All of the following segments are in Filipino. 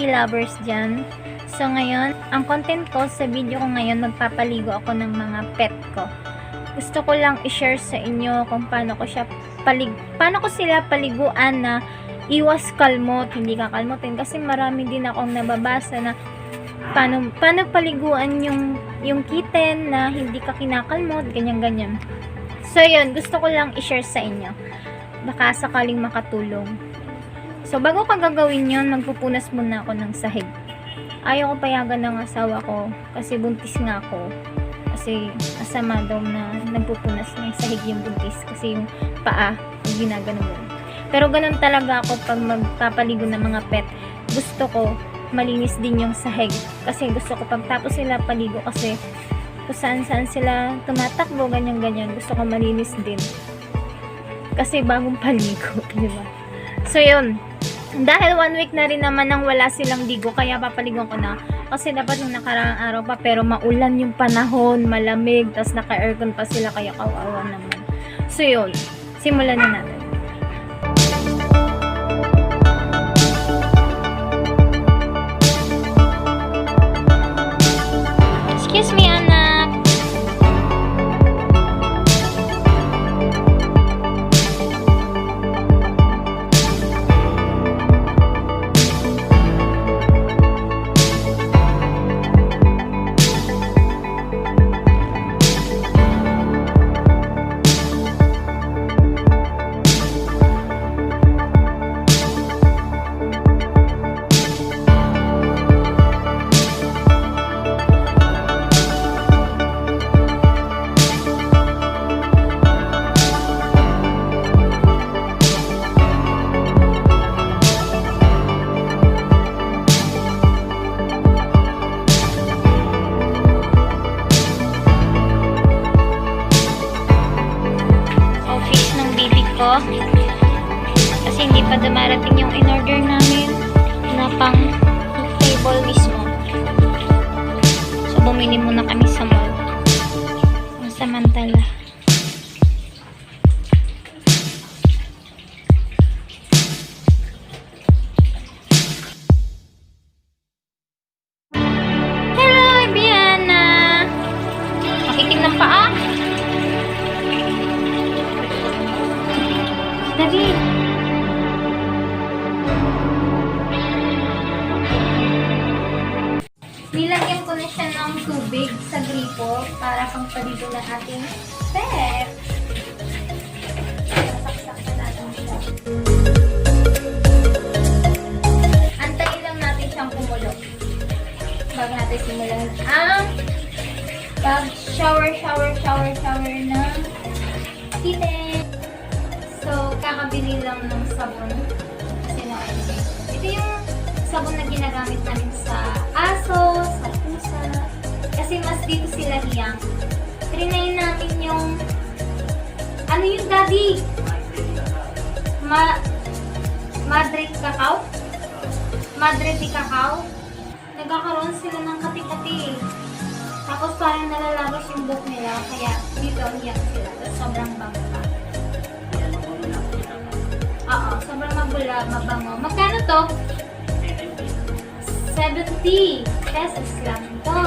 kitty lovers dyan. So ngayon, ang content ko sa video ko ngayon, magpapaligo ako ng mga pet ko. Gusto ko lang i-share sa inyo kung paano ko sila paliguan na iwas kalmot, hindi kakalmotin. Kasi marami din akong nababasa na paano paliguan yung kitten na hindi ka kinakalmot, ganyan-ganyan. So yun, gusto ko lang i-share sa inyo. Baka sakaling makatulong. So bago ko gagawin yun, magpupunas muna ako ng sahig. Ayaw ko payagan ng asawa ko kasi buntis nga ako. Kasi asama daw na nagpupunas ng sahig yung buntis kasi yung paa yung ginagano. Pero ganun talaga ako pag magpapaligo ng mga pet. Gusto ko malinis din yung sahig kasi gusto ko pagtapos sila paligo kasi kung saan sila tumatakbo, ganyan-ganyan. Gusto ko malinis din. Kasi bagong paligo, di ba? So yun. Dahil 1 week na rin naman nang wala silang ligo, kaya papaligon ko na. Kasi dapat nung nakaraang araw pa, pero maulan yung panahon, malamig, tapos naka-aircon pa sila, kaya kawawa naman. So yun, simulan na natin. Excuse me, anak. Kasi hindi pa dumarating yung in-order namin na pang table mismo. So bumili muna kami sa mall. Samantala. Hello, Biana! Makitig ng paa? Dali! Nilagyan ko na siya ng tubig sa gripo para pang paligo ng ating pet. Saksak na natin siya. Antayin lang natin siyang kumulo bago natin simulan ang pag-shower ng kitten. So, kakabili lang ng sabon. Kasi ito yung sabon na ginagamit namin sa aso, sa pusa. Kasi mas dito sila hiyang. Trinayin namin yung ano yung daddy? Madre cacao? Madre de cacao? Nagkakaroon sila ng kati-kati. Tapos parang nalalabas yung buhok nila. Kaya dito hiyang sila. Tapos sobrang bango pa. Oo, sobrang mabango. Magkano to? 70 pesos lang to.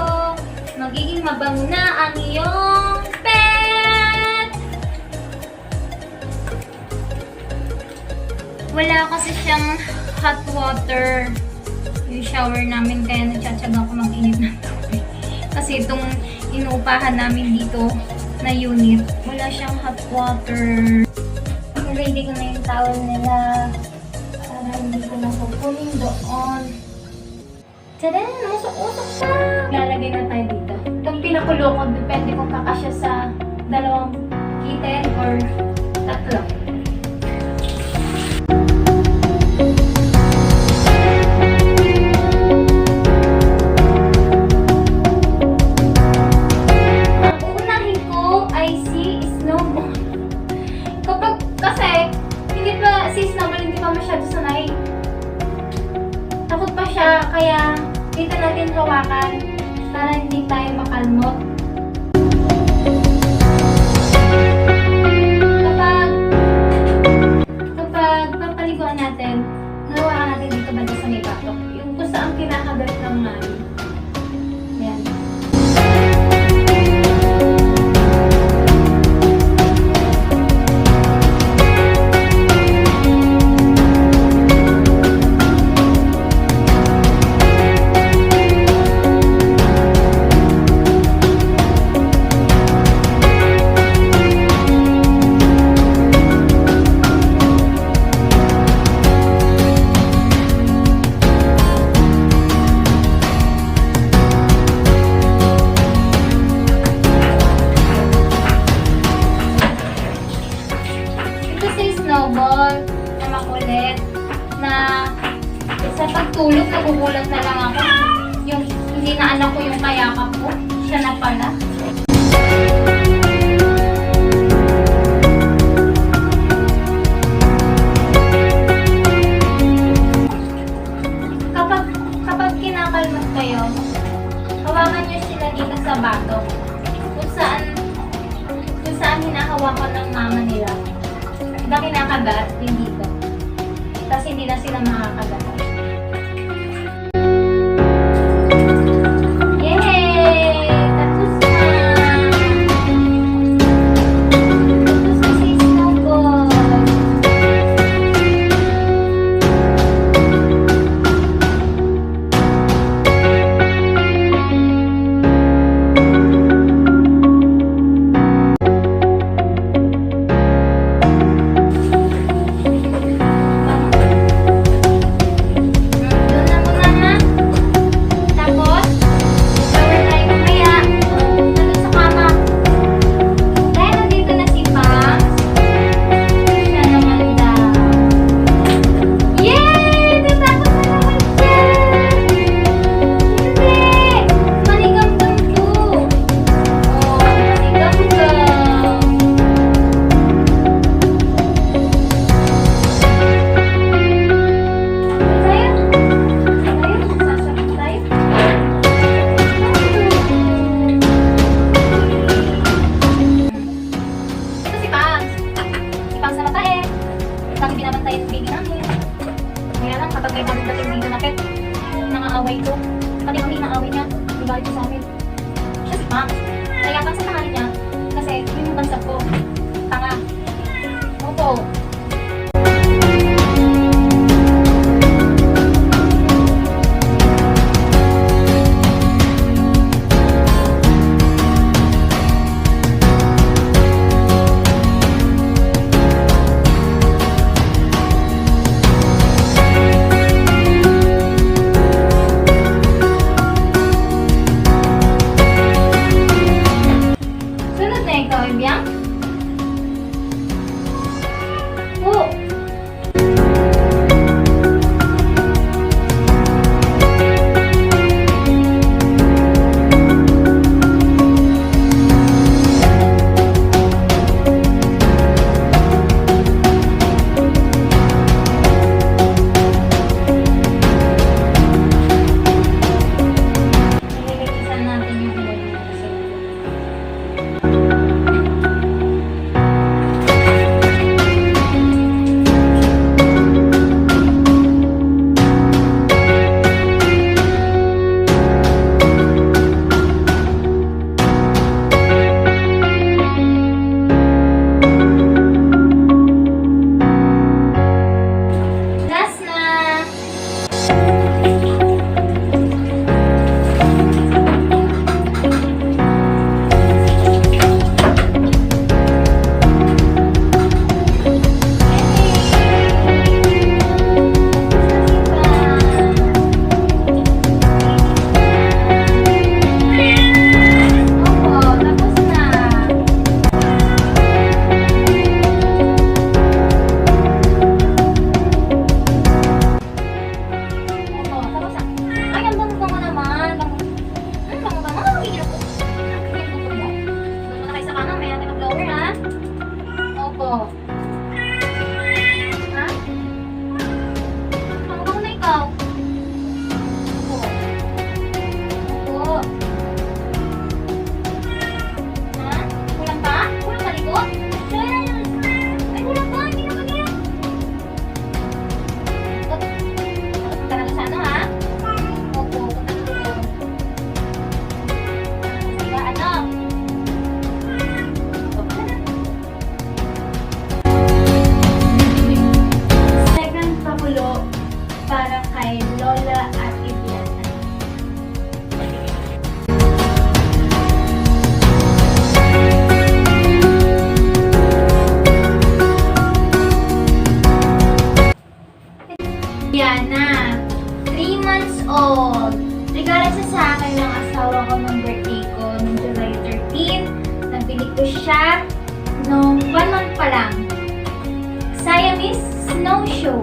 Magiging mabango na ang iyong pet! Wala kasi siyang hot water yung shower namin, kaya nagtsatsaga ako mag-init ng tubig. Kasi itong inuupahan namin dito na unit, wala siyang hot water. Ready ko na yung towel nila para hindi ko na kukunin doon. Tada! Usok-usok siya! Lalagay na tayo dito. Itong pinakulo ko, depende kung kakasya sa 2 kitten or 3. Ang uunahin ko ay si Snowball. Kasi, si Snowball hindi pa masyado sanay. Takot pa siya, kaya dito natin hawakan para hindi tayo makalmot. Kapag papaliguan natin, hawakan natin dito banda sa may batok. Yung kung saan nagulat na lang ako. Yung hindi na anak ko yung kayakap ko. Siya na pala. Kapag kinakalmat kayo, hawakan nyo sila dito sa batok. Kung saan hinahawakan ng mama nila. Diba kinakagat yung dito. Tapos hindi na sila makakagat. Yay! Tapos na! Tapos na si Snowball. Kapag may bagong dating dito na pet, nangaaway ko. Pati kami naaway niya, di ba ito sa amin? Siya si Max. Kaya pansamahan niya, kasi yun yung bansag ko. Tanga. Opo. Ikaw, Ibiang? Oh! Nililisan natin yung buhay mo kasi. Diana, 3 months old. Regalo siya sa akin ng asawa ko ng birthday ko noong July 13. Nabili ko siya noong 1 month pa lang. Siamese Snowshoe.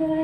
Yay!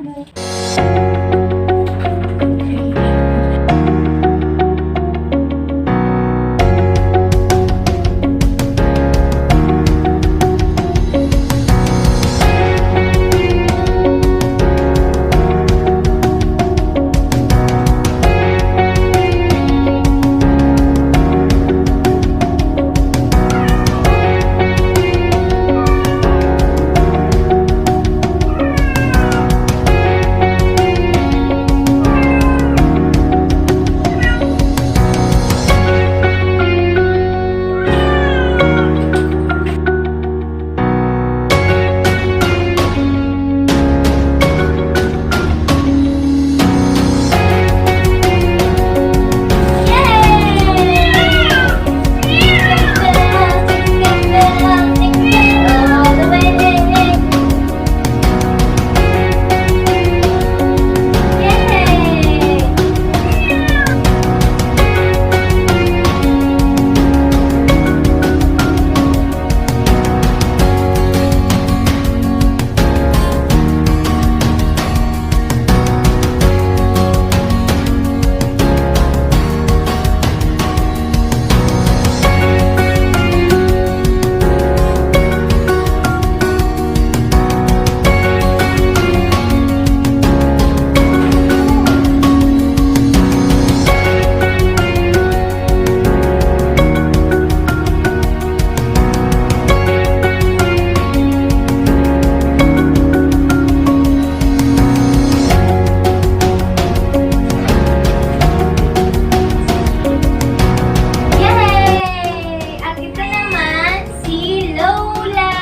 At ito naman si Lola.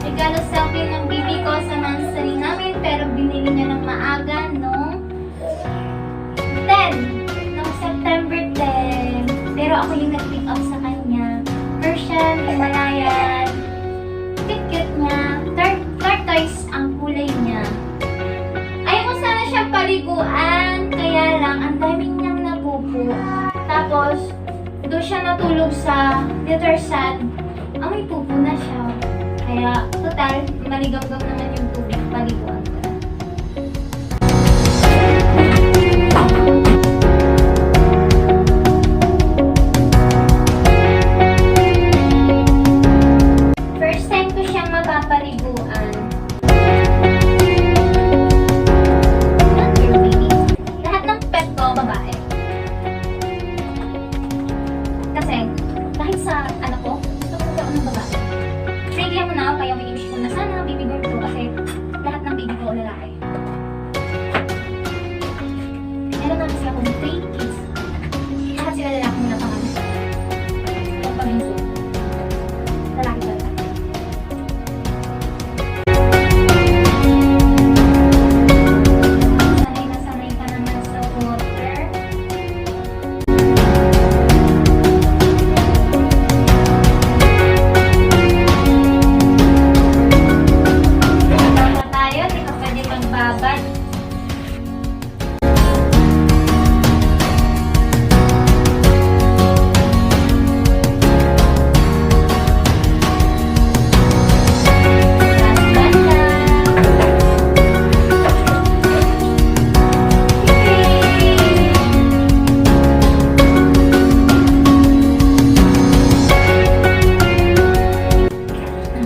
Regalo sa akin ng bibi ko sa nursery namin pero binili niya ng maaga nung 10. Nung September 10. Pero ako yung nag-pick up sa kanya. Persian, Himalayan. Cute niya. Tortoise ang kulay niya. Ayaw ko sana siyang paliguan. Kaya lang, ang daming niyang napupo. Tapos, doon siya natulog sa litter sand. May pupo na siya. Kaya, total, maligamgam naman yung tubig. Paliguan ko na. First time ko siyang mapapaliguan. Not your baby. Lahat ng pet ko, babae. Kasi, kahit sa anak ko, gusto ko gawin ng babae. Friendly ako na, kaya may wish ko na sana baby girl ko kasi lahat ng baby ko lalaki. Meron na kasi akong 3 kids. Lahat sila lalaki nila pangalan. Yung paminso. Lalaki talaga. Sanay na sanay ka naman sa water. Baba tayo, di ka pwede magbabad.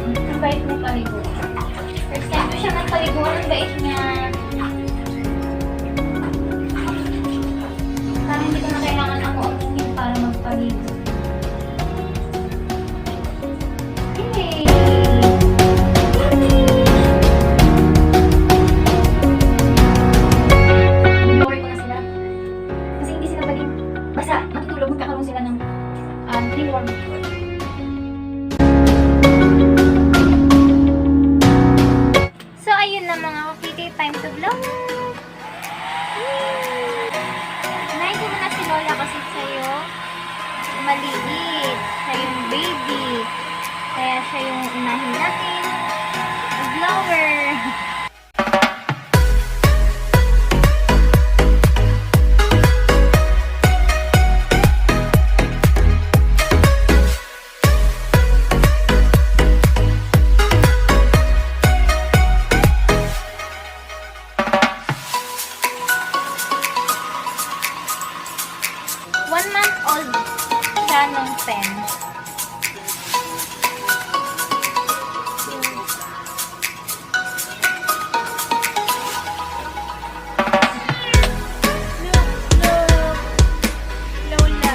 Last ang bait mo paligo. First time ko siya nagpaliguan, ang bait niya. Parang hindi ko na kailangan ako umingin para magpaligo. Yay! Lower ko na sila. Kasi hindi sila pwedeng basta matutulog, magkakaroon sila ng clean warm water. So, ayun na mga kapitay, time to vlog. Unahin ko muna si Lola kasi sa'yo maliit. Siya yung baby. Kaya siya yung unahin natin. Vlogger. open. Lola.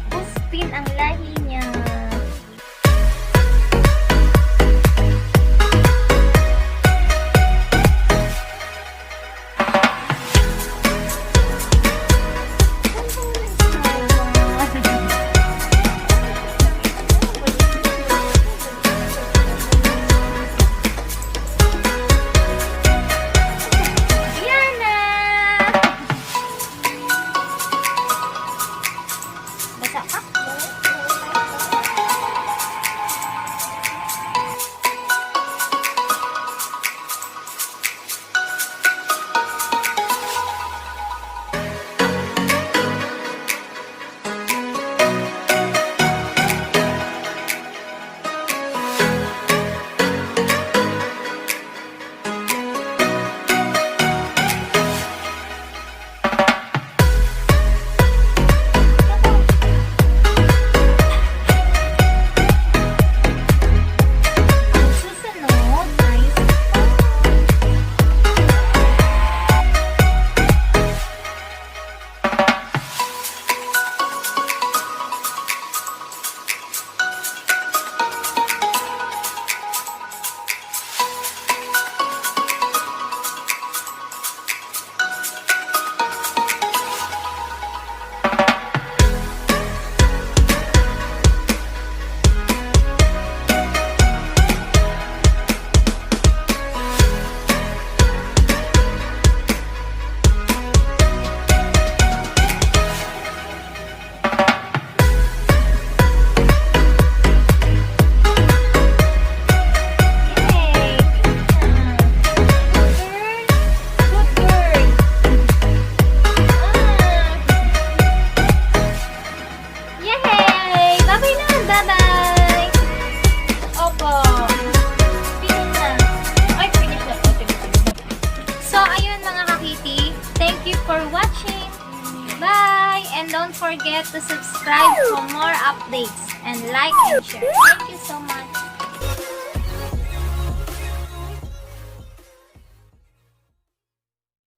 Puspin ang lahi niya. Yana! Basa ka? Susunod, ayos pa. Yay! Good girl. Yay! Bye-bye na! Bye-bye! Opo. Finish na. Ay, finish na po. Sige. So, ayun mga kakiti. Thank you for watching. Bye! And don't forget to subscribe for more updates and like and share. Thank you so much.